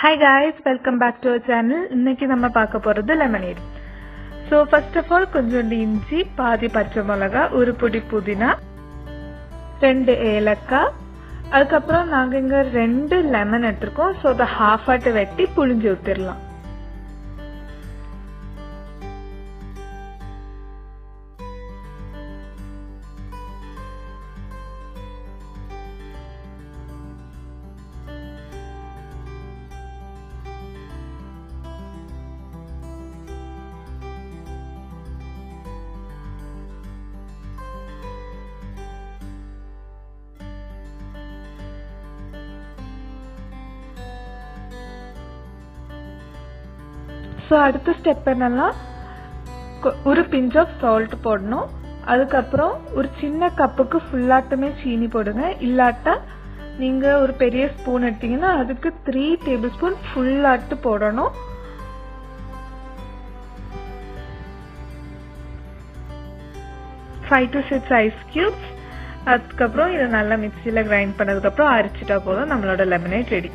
Hi guys, welcome back to our channel. இன்னைக்கு நம்ம பார்க்க போறது lemonade. So first of all கொஞ்சம் இஞ்சி, பாதி பச்சை மிளகாய், ஒரு பொடி புதினா, 2 ஏலக்காய், அதுக்கு அப்புறம் நாங்க இங்க 2 லெமன் எடுத்துறோம். சோ அத half ஆட்ட வெட்டி புளிஞ்சு ஊத்திரலாம். So அடுத்த ஸ்டெப் என்னன்னா ஒரு pinch of salt போடணும். அதுக்கு அப்புறம் ஒரு சின்ன கப்புக்கு ஃபுல்லாட்டமே சீனி போடுங்க. இல்லாட்டா நீங்க ஒரு பெரிய ஸ்பூன் எடுத்தீங்கன்னா அதுக்கு 3 டேபிள்ஸ்பூன் ஃபுல்லாட்டு போடணும். Five to 6 ice cubes. அதுக்கு அப்புறம் இத நல்லா மிக்ஸில கிரைண்ட் பண்ணதுக்கு அப்புறம் அரைச்சிட்டா போதும் நம்மளோட lemonade ரெடி.